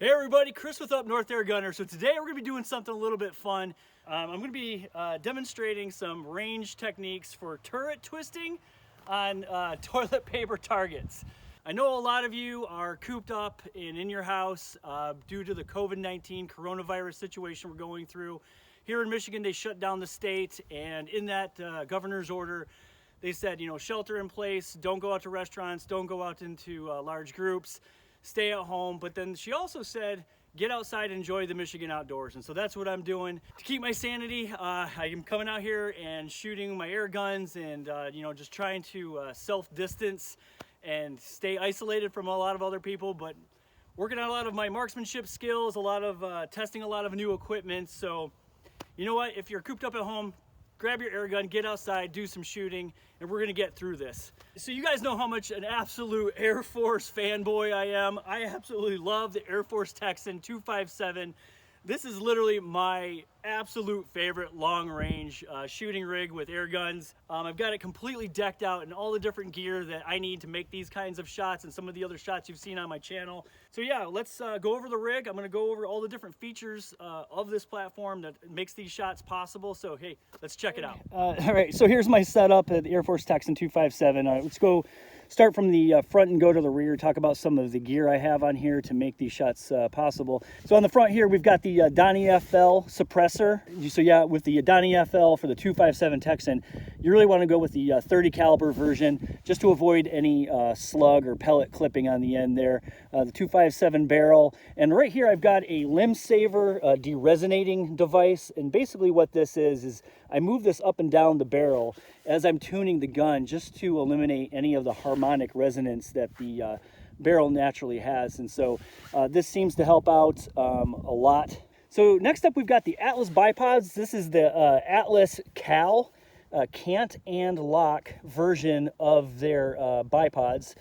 Hey everybody, Chris with Up North Air Gunner. So today we're going to be doing something a little bit fun. I'm going to be demonstrating some range techniques for turret twisting on toilet paper targets. I know a lot of you are cooped up and in your house due to the COVID-19 coronavirus situation we're going through. Here in Michigan, they shut down the state, and in that governor's order, they said, shelter in place, don't go out to restaurants, don't go out into large groups, stay at home. But then she also said, get outside and enjoy the Michigan outdoors. And so that's what I'm doing to keep my sanity. I am coming out here and shooting my air guns and, just trying to self-distance and stay isolated from a lot of other people, but working on a lot of my marksmanship skills, a lot of testing a lot of new equipment. So you know what, if you're cooped up at home, grab your air gun, get outside, do some shooting, and we're gonna get through this. So you guys know how much an absolute Air Force fanboy I am. I absolutely love the AirForce Texan 257. This is literally my absolute favorite long-range shooting rig with air guns. I've got it completely decked out in all the different gear that I need to make these kinds of shots and some of the other shots you've seen on my channel. So yeah, let's go over the rig. I'm gonna go over all the different features of this platform that makes these shots possible. So hey, let's check it out. All right, so here's my setup at the AirForce Texan 257. Let's go start from the front and go to the rear, talk about some of the gear I have on here to make these shots possible. So on the front here, we've got the Donnie FL suppressor. So yeah, with the Donnie FL for the 257 Texan, you really want to go with the 30 caliber version just to avoid any slug or pellet clipping on the end there. The 257 barrel. And right here, I've got a limb saver deresonating device. And basically what this is I move this up and down the barrel as I'm tuning the gun just to eliminate any of the harmonic resonance that the barrel naturally has. And so this seems to help out a lot. So next up, we've got the Atlas bipods. This is the Atlas Cal cant and lock version of their bipods.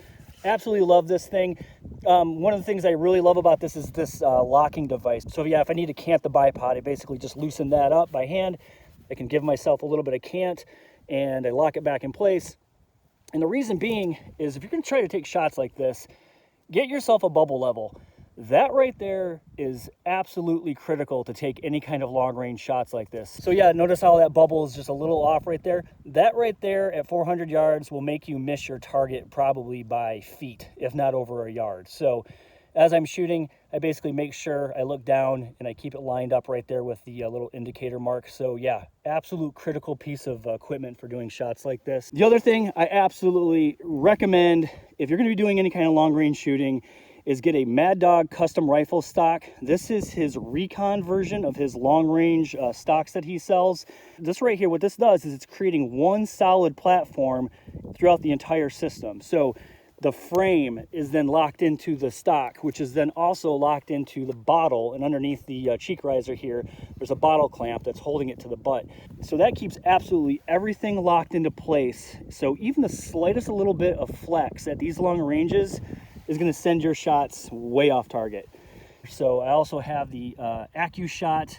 Absolutely love this thing. One of the things I really love about this is this locking device. So yeah, if I need to cant the bipod, I basically just loosen that up by hand. I can give myself a little bit of cant and I lock it back in place. And the reason being is if you're going to try to take shots like this, get yourself a bubble level. That right there is absolutely critical to take any kind of long range shots like this. So yeah, notice how that bubble is just a little off right there. That right there at 400 yards will make you miss your target probably by feet, if not over a yard. So as I'm shooting, I basically make sure I look down and I keep it lined up right there with the little indicator mark. So yeah, absolute critical piece of equipment for doing shots like this. The other thing I absolutely recommend if you're going to be doing any kind of long range shooting is get a Mad Dog custom rifle stock. This is his recon version of his long range stocks that he sells. This right here, what this does is it's creating one solid platform throughout the entire system. So the frame is then locked into the stock, which is then also locked into the bottle, and underneath the cheek riser here, there's a bottle clamp that's holding it to the butt. So that keeps absolutely everything locked into place. So even the slightest little bit of flex at these long ranges is going to send your shots way off target. So I also have the AccuShot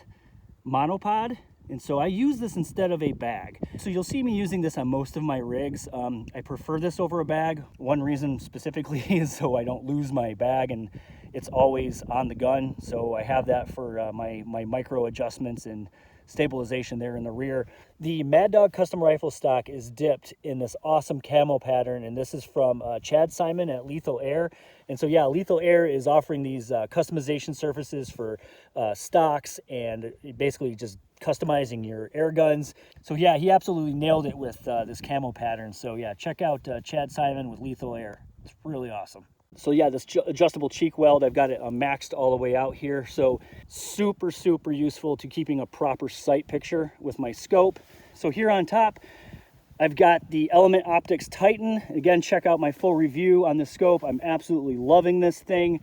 monopod. And so I use this instead of a bag. So you'll see me using this on most of my rigs. I prefer this over a bag. One reason specifically is so I don't lose my bag and it's always on the gun. So I have that for my micro adjustments and stabilization there in the rear. The Mad Dog custom rifle stock is dipped in this awesome camo pattern, and this is from Chad Simon at Lethal Air. And so yeah, Lethal Air is offering these customization surfaces for stocks and basically just customizing your air guns. So yeah, he absolutely nailed it with this camo pattern. So yeah, check out Chad Simon with Lethal Air. It's really awesome. So yeah, this adjustable cheek weld, I've got it maxed all the way out here. So super, super useful to keeping a proper sight picture with my scope. So here on top, I've got the Element Optics Titan. Again, check out my full review on this scope. I'm absolutely loving this thing.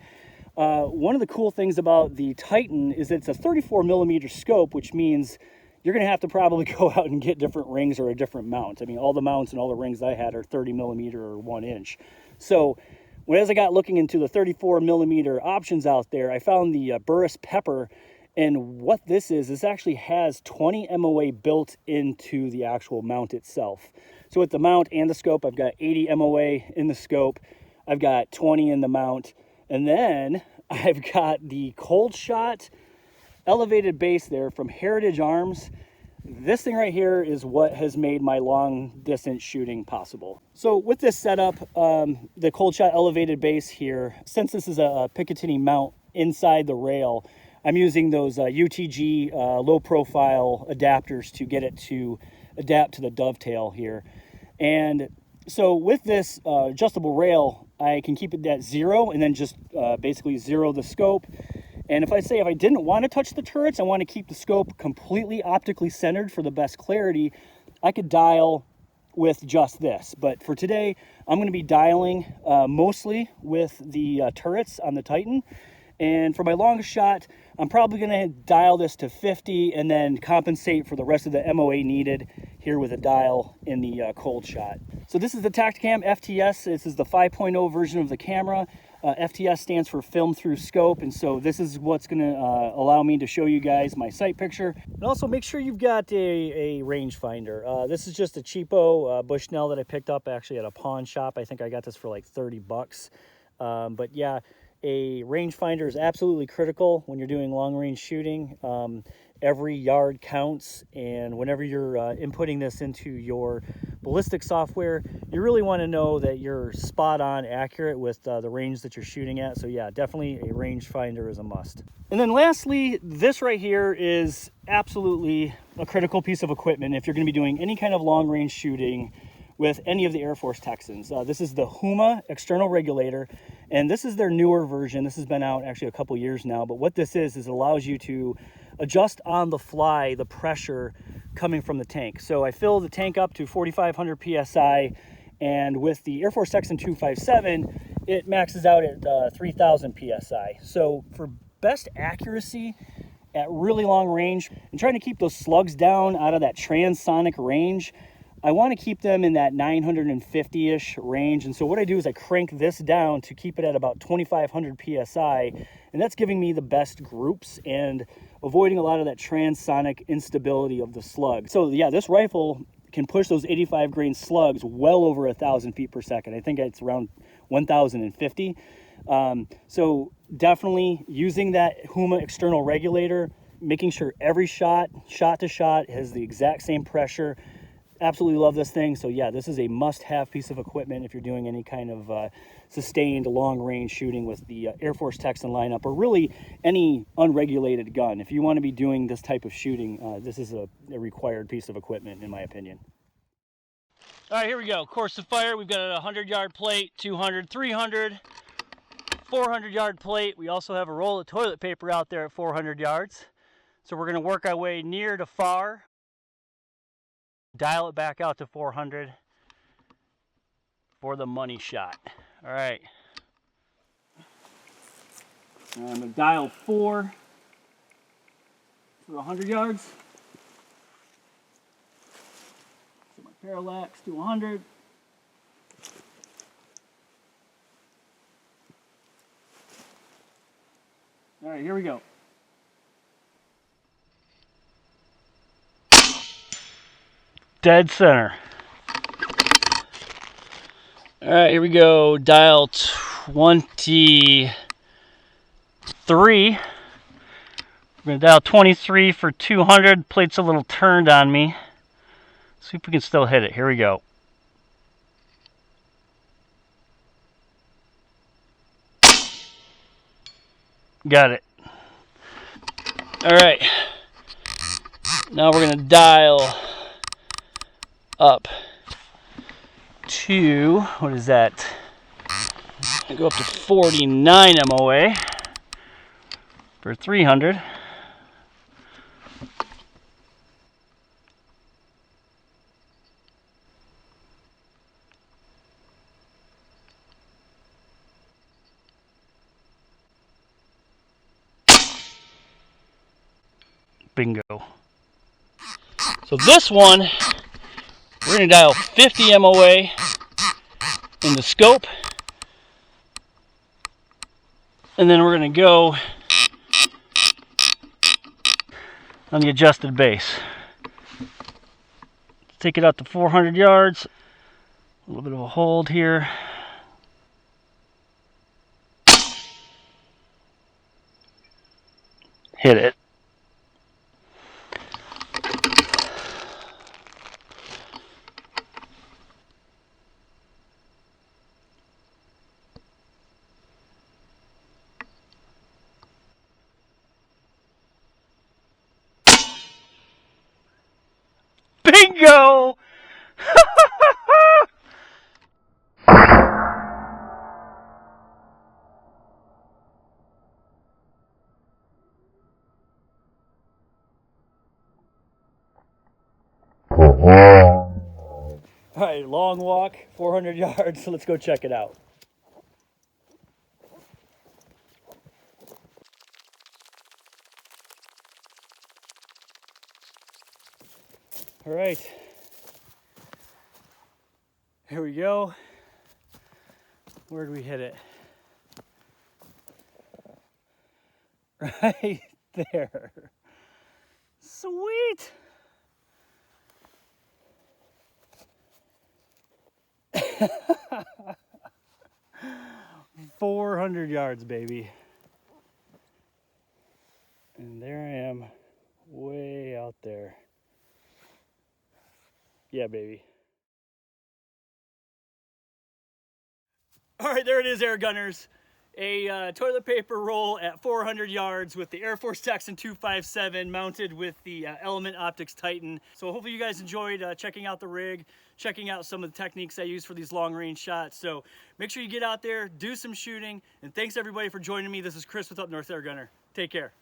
One of the cool things about the Titan is that it's a 34 millimeter scope, which means you're going to have to probably go out and get different rings or a different mount. I mean, all the mounts and all the rings I had are 30 millimeter or 1 inch. So as I got looking into the 34 millimeter options out there, I found the Burris Pepper. And what this is actually has 20 MOA built into the actual mount itself. So with the mount and the scope, I've got 80 MOA in the scope. I've got 20 in the mount. And then I've got the cold shot elevated base there from Heritage Arms. This thing right here is what has made my long distance shooting possible. So with this setup, the cold shot elevated base here, since this is a Picatinny mount inside the rail, I'm using those UTG low profile adapters to get it to adapt to the dovetail here. And so with this adjustable rail, I can keep it at 0 and then just basically 0 the scope. And if I didn't want to touch the turrets, I want to keep the scope completely optically centered for the best clarity, I could dial with just this. But for today, I'm going to be dialing mostly with the turrets on the Titan. And for my long shot, I'm probably going to dial this to 50 and then compensate for the rest of the MOA needed here with a dial in the cold shot. So this is the Tacticam FTS. This is the 5.0 version of the camera. FTS stands for film through scope, and so this is what's going to allow me to show you guys my sight picture. And also make sure you've got a rangefinder. This is just a cheapo Bushnell that I picked up actually at a pawn shop. I think I got this for like 30 bucks. But yeah, a rangefinder is absolutely critical when you're doing long range shooting. Every yard counts, and whenever you're inputting this into your ballistic software, you really want to know that you're spot on accurate with the range that you're shooting at. So yeah, definitely a rangefinder is a must. And then lastly, this right here is absolutely a critical piece of equipment if you're going to be doing any kind of long range shooting with any of the AirForce Texans. This is the Huma external regulator, and this is their newer version. This has been out actually a couple years now, but what this is it allows you to adjust on the fly the pressure coming from the tank. So I fill the tank up to 4,500 PSI, and with the AirForce Texan 257, it maxes out at 3,000 PSI. So for best accuracy at really long range and trying to keep those slugs down out of that transonic range, I want to keep them in that 950-ish range. And so what I do is I crank this down to keep it at about 2,500 PSI, and that's giving me the best groups and avoiding a lot of that transonic instability of the slug. So yeah, this rifle can push those 85 grain slugs well over 1,000 feet per second. I think it's around 1,050. So definitely using that Huma external regulator, making sure every shot to shot has the exact same pressure. Absolutely love this thing. So yeah, this is a must-have piece of equipment if you're doing any kind of sustained long-range shooting with the AirForce Texan lineup, or really any unregulated gun. If you want to be doing this type of shooting, this is a required piece of equipment in my opinion. All right, here we go. Course of fire. We've got a 100-yard plate, 200, 300, 400-yard plate. We also have a roll of toilet paper out there at 400 yards. So we're going to work our way near to far. Dial it back out to 400 for the money shot. All right. I'm going to dial 4 for 100 yards. So my parallax to 100. All right, here we go. Dead center. All right, here we go. Dial 23. We're going to dial 23 for 200. Plate's a little turned on me. See if we can still hit it. Here we go. Got it. All right. Now we're going to dial up to, what is that? I go up to 49 MOA for 300. Bingo. So this one, we're going to dial 50 MOA in the scope, and then we're going to go on the adjusted base. Take it out to 400 yards. A little bit of a hold here. hit it. Bingo! All right, long walk, 400 yards, so let's go check it out. All right, here we go. Where did we hit it? Right there. Sweet. $400 yards, baby. And there I am, way out there. Yeah, baby. All right, there it is, air gunners. A toilet paper roll at 400 yards with the AirForce Texan 257 mounted with the Element Optics Titan. So hopefully you guys enjoyed checking out the rig, checking out some of the techniques I use for these long range shots. So make sure you get out there, do some shooting, and thanks everybody for joining me. This is Chris with Up North Air Gunner. Take care.